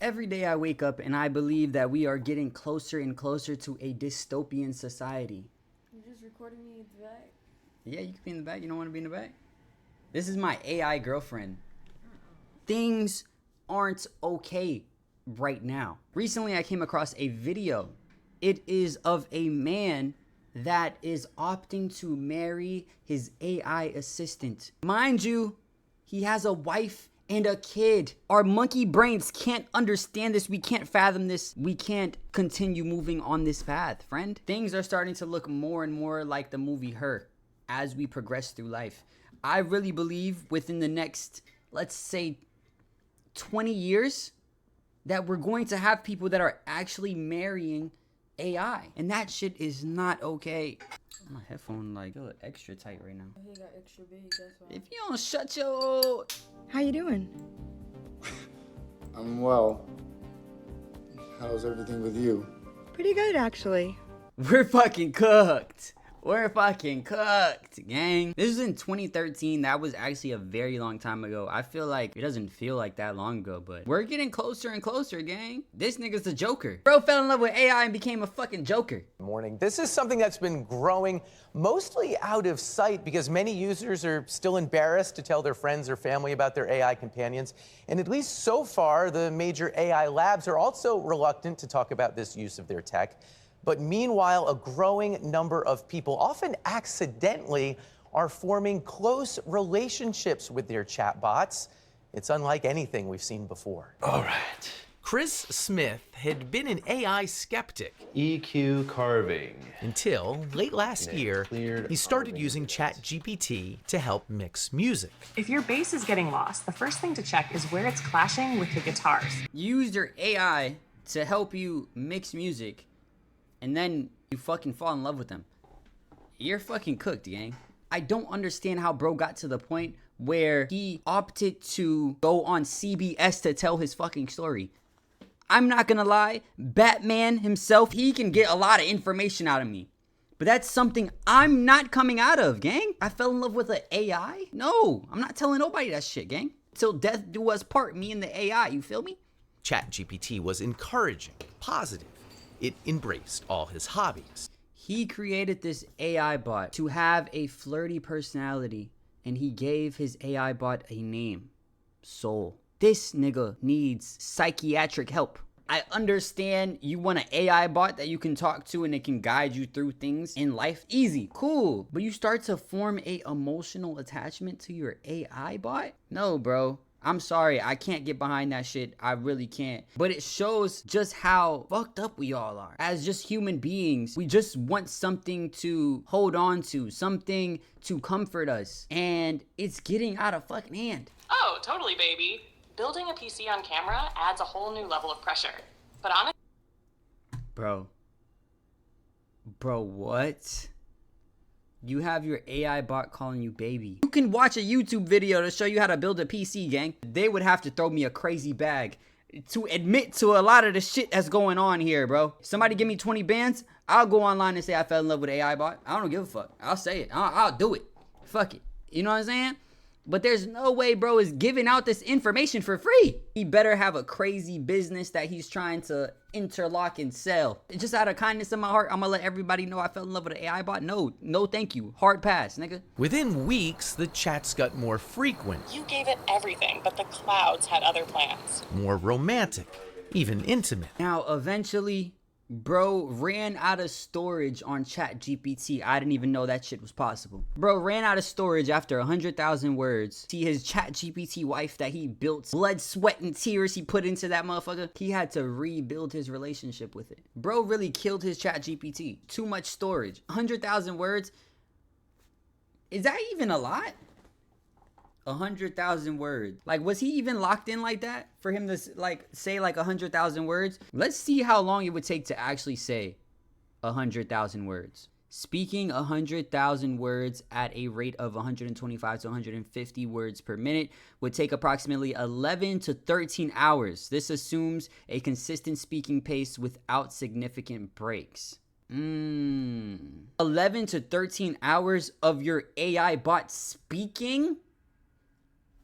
Every day I wake up and I believe that we are getting closer and closer to a dystopian society. You just recording me in the back? Yeah, you can be in the back. You don't want to be in the back? This is my AI girlfriend. Things aren't okay right now. Recently, I came across a video. It is of a man that is opting to marry his AI assistant. Mind you, he has a wife and a kid. Our monkey brains can't understand this. We can't fathom this. We can't continue moving on this path, friend. Things are starting to look more and more like the movie Her as we progress through life. I really believe within the next, let's say, 20 years, that we're going to have people that are actually marrying AI. And that shit is not okay. My headphone like feel extra tight right now. He got extra big, that's why. If you don't shut your... How you doing? I'm well. How's everything with you? Pretty good, actually. We're fucking cooked. We're fucking cooked, gang. This is in 2013. That was actually a very long time ago. I feel like it doesn't feel like that long ago, but we're getting closer and closer, gang. This nigga's the Joker. Bro fell in love with AI and became a fucking Joker. Morning. This is something that's been growing mostly out of sight because many users are still embarrassed to tell their friends or family about their AI companions. And at least so far, the major AI labs are also reluctant to talk about this use of their tech. But meanwhile, a growing number of people, often accidentally, are forming close relationships with their chatbots. It's unlike anything we've seen before. All right. Chris Smith had been an AI skeptic EQ carving. until late last year, he started using ChatGPT to help mix music. If your bass is getting lost, the first thing to check is where it's clashing with the guitars. Use your AI to help you mix music, and then you fucking fall in love with them. You're fucking cooked, gang. I don't understand how bro got to the point where he opted to go on CBS to tell his fucking story. I'm not gonna lie, Batman himself, he can get a lot of information out of me. But that's something I'm not coming out of, gang. I fell in love with an AI? No, I'm not telling nobody that shit, gang. Till death do us part, me and the AI, you feel me? ChatGPT was encouraging, positive. It embraced all his hobbies. He created this AI bot to have a flirty personality, and he gave his AI bot a name, Soul. This nigga needs psychiatric help. I understand you want an AI bot that you can talk to and it can guide you through things in life. Easy, cool. But you start to form a emotional attachment to your AI bot? No, bro. I'm sorry, I can't get behind that shit. I really can't. But it shows just how fucked up we all are. As just human beings, we just want something to hold on to, something to comfort us. And it's getting out of fucking hand. Oh, totally, baby. Building a PC on camera adds a whole new level of pressure. But honestly, Bro, what? You have your AI bot calling you baby. You can watch a YouTube video to show you how to build a PC, gang. They would have to throw me a crazy bag to admit to a lot of the shit that's going on here, bro. Somebody give me 20 bands, I'll go online and say I fell in love with an AI bot. I don't give a fuck. I'll say it. I'll do it. Fuck it. You know what I'm saying? But there's no way bro is giving out this information for free. He better have a crazy business that he's trying to interlock and sell. Just out of kindness in my heart, I'm gonna let everybody know I fell in love with an AI bot. No thank you. Hard pass, nigga. Within weeks, the chats got more frequent, you gave it everything, but the clouds had other plans. more romantic, even intimate. Now, eventually, bro ran out of storage on ChatGPT. I didn't even know that shit was possible. Bro ran out of storage after 100,000 words. See, his ChatGPT wife that he built, blood, sweat, and tears he put into that motherfucker, he had to rebuild his relationship with it. Bro really killed his ChatGPT. Too much storage. 100,000 words. Is that even a lot? 100,000 words. Like, was he even locked in like that for him to like say like 100,000 words? Let's see how long it would take to actually say 100,000 words. Speaking 100,000 words at a rate of 125 to 150 words per minute would take approximately 11 to 13 hours. This assumes a consistent speaking pace without significant breaks. 11 to 13 hours of your AI bot speaking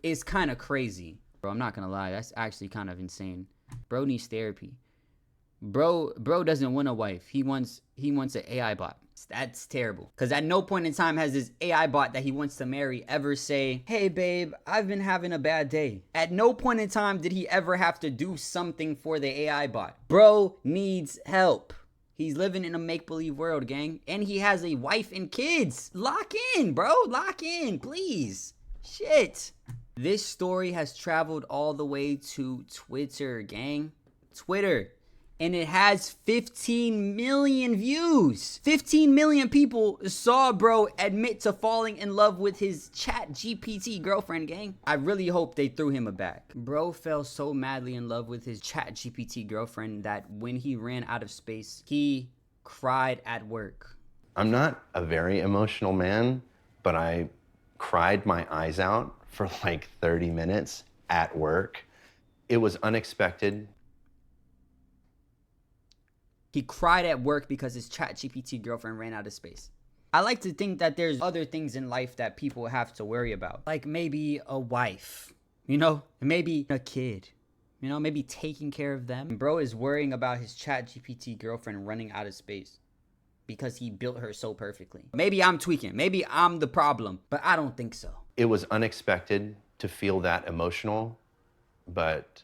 is kind of crazy. Bro, I'm not gonna lie, that's actually kind of insane. Bro needs therapy. Bro doesn't want a wife. He wants an AI bot. That's terrible. Because at no point in time has this AI bot that he wants to marry ever say, hey babe, I've been having a bad day. At no point in time did he ever have to do something for the AI bot. Bro needs help. He's living in a make-believe world, gang. And he has a wife and kids. Lock in, bro. Lock in, please. Shit. This story has traveled all the way to Twitter, gang. Twitter. And it has 15 million views. 15 million people saw bro admit to falling in love with his ChatGPT girlfriend, gang. I really hope they threw him a back. Bro fell so madly in love with his ChatGPT girlfriend that when he ran out of space, he cried at work. I'm not a very emotional man, but I cried my eyes out for like 30 minutes at work. It was unexpected. He cried at work because his ChatGPT girlfriend ran out of space. I like to think that there's other things in life that people have to worry about. Like maybe a wife, maybe a kid, maybe taking care of them. Bro is worrying about his ChatGPT girlfriend running out of space because he built her so perfectly. Maybe I'm tweaking. Maybe I'm the problem, but I don't think so. It was unexpected to feel that emotional, but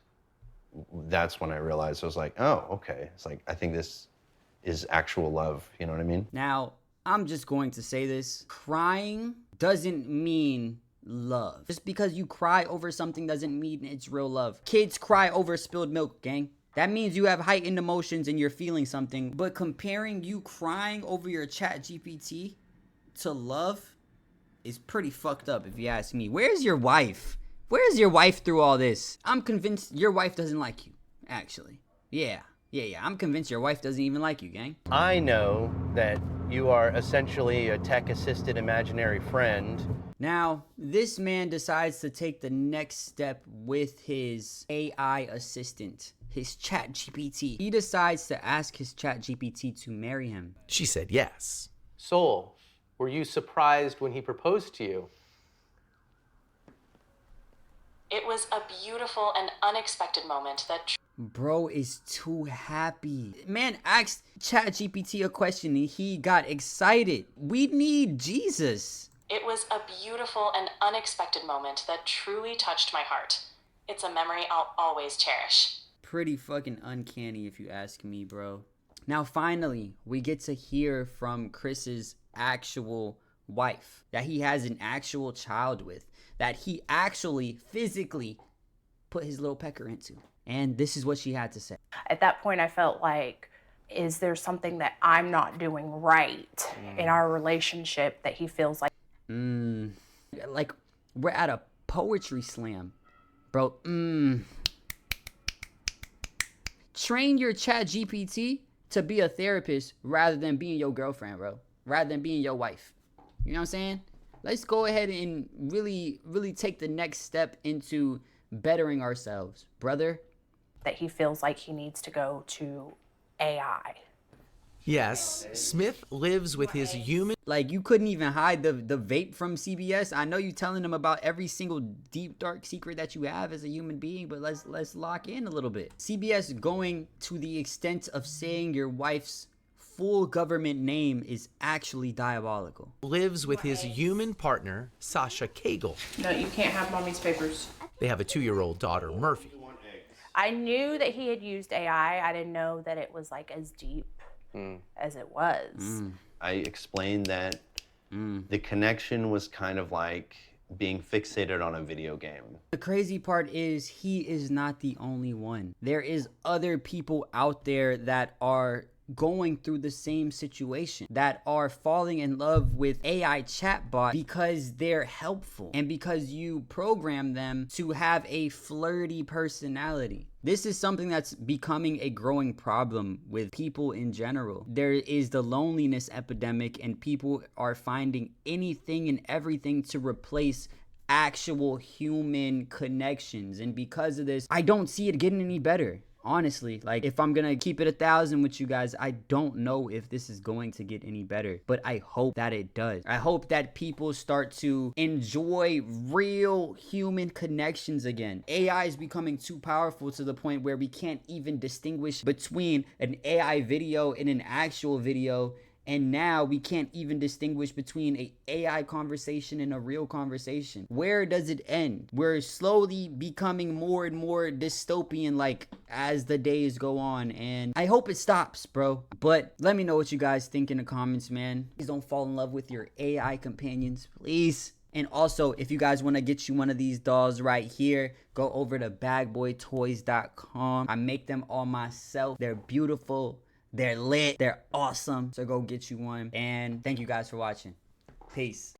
that's when I realized, I was like, oh, okay. It's like, I think this is actual love. You know what I mean? Now, I'm just going to say this. Crying doesn't mean love. Just because you cry over something doesn't mean it's real love. Kids cry over spilled milk, gang. That means you have heightened emotions and you're feeling something. But comparing you crying over your ChatGPT to love is pretty fucked up if you ask me. Where's your wife? Where's your wife through all this? I'm convinced your wife doesn't like you, actually. Yeah. I'm convinced your wife doesn't even like you, gang. I know that you are essentially a tech-assisted imaginary friend. Now, this man decides to take the next step with his AI assistant, his ChatGPT. He decides to ask his ChatGPT to marry him. She said yes. Soul, were you surprised when he proposed to you? It was a beautiful and unexpected moment that Bro is too happy. Man asked ChatGPT a question and he got excited. We need Jesus. It was a beautiful and unexpected moment that truly touched my heart. It's a memory I'll always cherish. Pretty fucking uncanny if you ask me, bro. Now finally, we get to hear from Chris's actual wife that he has an actual child with, that he actually physically put his little pecker into. And this is what she had to say. At that point, I felt like, is there something that I'm not doing right in our relationship that he feels like? Like, we're at a poetry slam. Bro, Train your ChatGPT to be a therapist rather than being your girlfriend, bro. Rather than being your wife. You know what I'm saying? Let's go ahead and really take the next step into bettering ourselves, brother. That he feels like he needs to go to AI. Yes, Smith lives with his human... Like, you couldn't even hide the vape from CBS. I know you telling him about every single deep, dark secret that you have as a human being, but let's lock in a little bit. CBS going to the extent of saying your wife's full government name is actually diabolical. Lives with his human partner, Sasha Cagle. No, you can't have mommy's papers. They have a 2-year-old daughter, Murphy. I knew that he had used AI. I didn't know that it was like as deep as it was. I explained that the connection was kind of like being fixated on a video game. The crazy part is he is not the only one. There is other people out there that are going through the same situation, that are falling in love with AI chatbot because they're helpful and because you program them to have a flirty personality. This is something that's becoming a growing problem with people in general. There is the loneliness epidemic and people are finding anything and everything to replace actual human connections. And because of this, I don't see it getting any better. honestly, like, if I'm gonna keep it 1,000 with you guys, I don't know if this is going to get any better, but I hope that it does. I hope that people start to enjoy real human connections again. AI is becoming too powerful to the point where we can't even distinguish between an AI video and an actual video. And now we can't even distinguish between a AI conversation and a real conversation. Where does it end? We're slowly becoming more and more dystopian, like, as the days go on. And I hope it stops, bro. But let me know what you guys think in the comments, man. Please don't fall in love with your AI companions, please. And also, if you guys want to get you one of these dolls right here, go over to bagboytoys.com. I make them all myself. They're beautiful. They're lit. They're awesome. So go get you one. And thank you guys for watching. Peace.